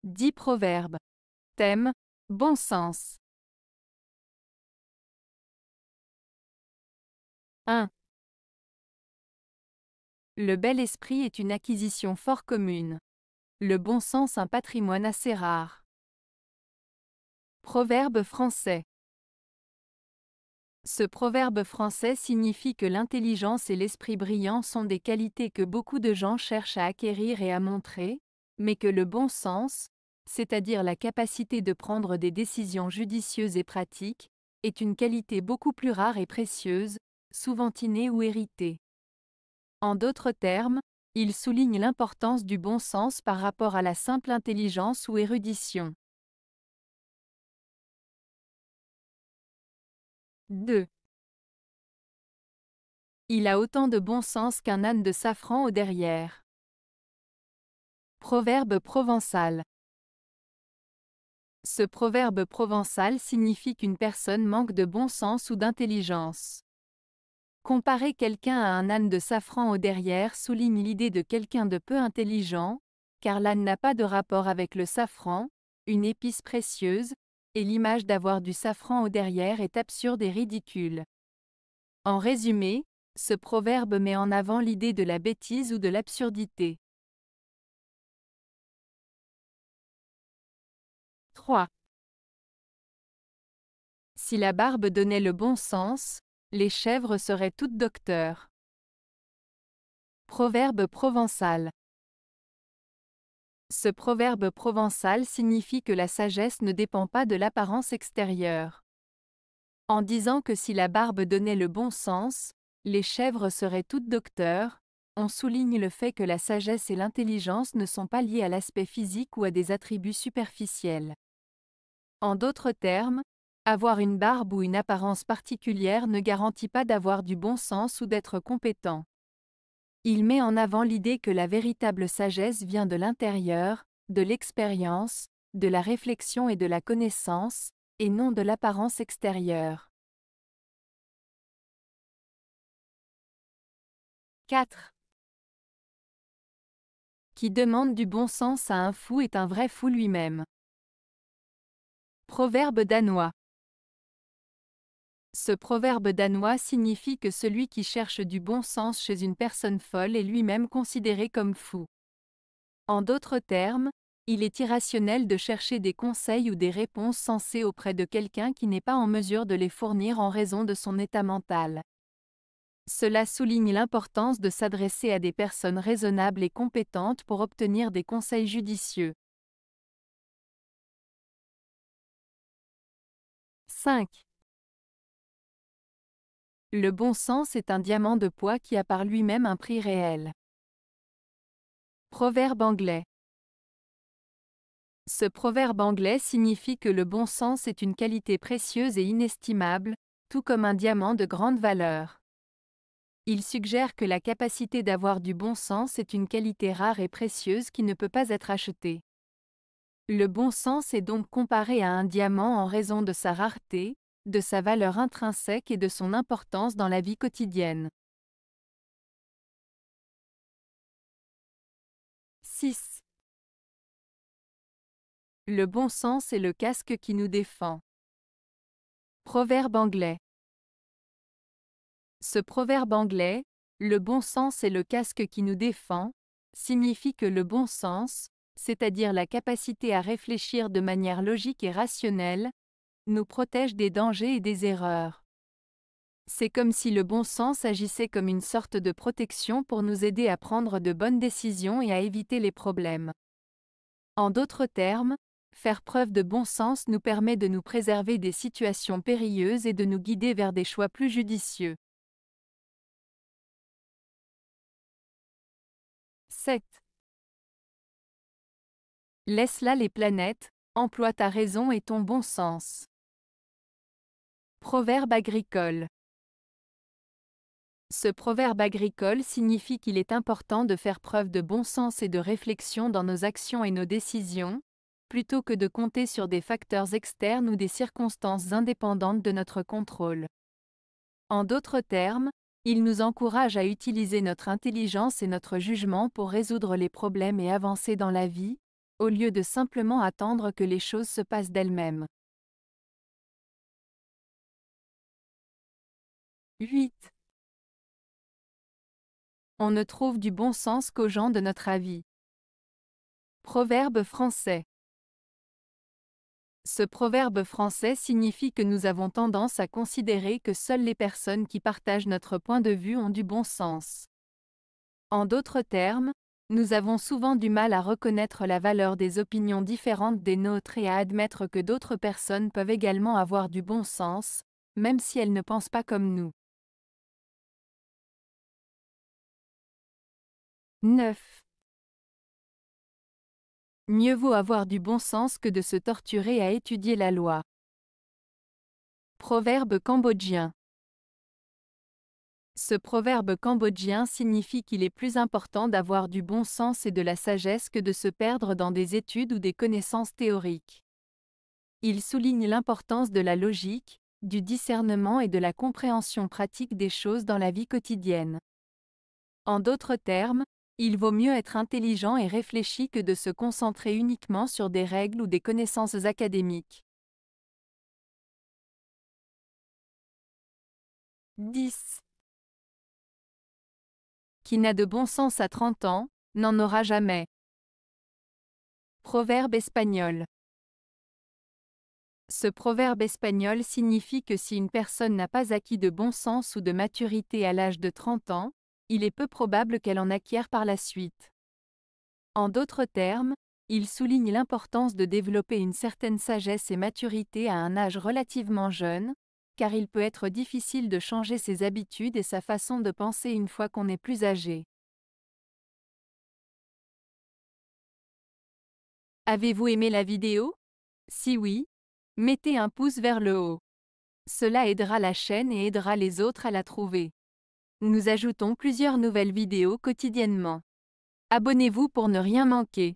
10 proverbes. Thème: bon sens. 1. Le bel esprit est une acquisition fort commune. Le bon sens un patrimoine assez rare. Proverbe français. Ce proverbe français signifie que l'intelligence et l'esprit brillant sont des qualités que beaucoup de gens cherchent à acquérir et à montrer, mais que le bon sens, c'est-à-dire la capacité de prendre des décisions judicieuses et pratiques, est une qualité beaucoup plus rare et précieuse, souvent innée ou héritée. En d'autres termes, il souligne l'importance du bon sens par rapport à la simple intelligence ou érudition. 2. Il a autant de bon sens qu'un âne de safran au derrière. Proverbe provençal. Ce proverbe provençal signifie qu'une personne manque de bon sens ou d'intelligence. Comparer quelqu'un à un âne de safran au derrière souligne l'idée de quelqu'un de peu intelligent, car l'âne n'a pas de rapport avec le safran, une épice précieuse, et l'image d'avoir du safran au derrière est absurde et ridicule. En résumé, ce proverbe met en avant l'idée de la bêtise ou de l'absurdité. 3. Si la barbe donnait le bon sens, les chèvres seraient toutes docteurs. Proverbe provençal. Ce proverbe provençal signifie que la sagesse ne dépend pas de l'apparence extérieure. En disant que si la barbe donnait le bon sens, les chèvres seraient toutes docteurs, on souligne le fait que la sagesse et l'intelligence ne sont pas liées à l'aspect physique ou à des attributs superficiels. En d'autres termes, avoir une barbe ou une apparence particulière ne garantit pas d'avoir du bon sens ou d'être compétent. Il met en avant l'idée que la véritable sagesse vient de l'intérieur, de l'expérience, de la réflexion et de la connaissance, et non de l'apparence extérieure. 4. Qui demande du bon sens à un fou est un vrai fou lui-même. Proverbe danois. Ce proverbe danois signifie que celui qui cherche du bon sens chez une personne folle est lui-même considéré comme fou. En d'autres termes, il est irrationnel de chercher des conseils ou des réponses sensées auprès de quelqu'un qui n'est pas en mesure de les fournir en raison de son état mental. Cela souligne l'importance de s'adresser à des personnes raisonnables et compétentes pour obtenir des conseils judicieux. 5. Le bon sens est un diamant de poids qui a par lui-même un prix réel. Proverbe anglais. Ce proverbe anglais signifie que le bon sens est une qualité précieuse et inestimable, tout comme un diamant de grande valeur. Il suggère que la capacité d'avoir du bon sens est une qualité rare et précieuse qui ne peut pas être achetée. Le bon sens est donc comparé à un diamant en raison de sa rareté, de sa valeur intrinsèque et de son importance dans la vie quotidienne. 6. Le bon sens est le casque qui nous défend. Proverbe anglais. Ce proverbe anglais, le bon sens est le casque qui nous défend, signifie que le bon sens, c'est-à-dire la capacité à réfléchir de manière logique et rationnelle, nous protège des dangers et des erreurs. C'est comme si le bon sens agissait comme une sorte de protection pour nous aider à prendre de bonnes décisions et à éviter les problèmes. En d'autres termes, faire preuve de bon sens nous permet de nous préserver des situations périlleuses et de nous guider vers des choix plus judicieux. 7. Laisse là les planètes, emploie ta raison et ton bon sens. Proverbe agricole. Ce proverbe agricole signifie qu'il est important de faire preuve de bon sens et de réflexion dans nos actions et nos décisions, plutôt que de compter sur des facteurs externes ou des circonstances indépendantes de notre contrôle. En d'autres termes, il nous encourage à utiliser notre intelligence et notre jugement pour résoudre les problèmes et avancer dans la vie, au lieu de simplement attendre que les choses se passent d'elles-mêmes. 8. On ne trouve du bon sens qu'aux gens de notre avis. Proverbe français. Ce proverbe français signifie que nous avons tendance à considérer que seules les personnes qui partagent notre point de vue ont du bon sens. En d'autres termes, nous avons souvent du mal à reconnaître la valeur des opinions différentes des nôtres et à admettre que d'autres personnes peuvent également avoir du bon sens, même si elles ne pensent pas comme nous. 9. Mieux vaut avoir du bon sens que de se torturer à étudier la loi. Proverbe cambodgien. Ce proverbe cambodgien signifie qu'il est plus important d'avoir du bon sens et de la sagesse que de se perdre dans des études ou des connaissances théoriques. Il souligne l'importance de la logique, du discernement et de la compréhension pratique des choses dans la vie quotidienne. En d'autres termes, il vaut mieux être intelligent et réfléchi que de se concentrer uniquement sur des règles ou des connaissances académiques. 10. Qui n'a de bon sens à 30 ans, n'en aura jamais. Proverbe espagnol. Ce proverbe espagnol signifie que si une personne n'a pas acquis de bon sens ou de maturité à l'âge de 30 ans, il est peu probable qu'elle en acquiert par la suite. En d'autres termes, il souligne l'importance de développer une certaine sagesse et maturité à un âge relativement jeune, car il peut être difficile de changer ses habitudes et sa façon de penser une fois qu'on est plus âgé. Avez-vous aimé la vidéo? Si oui, mettez un pouce vers le haut. Cela aidera la chaîne et aidera les autres à la trouver. Nous ajoutons plusieurs nouvelles vidéos quotidiennement. Abonnez-vous pour ne rien manquer.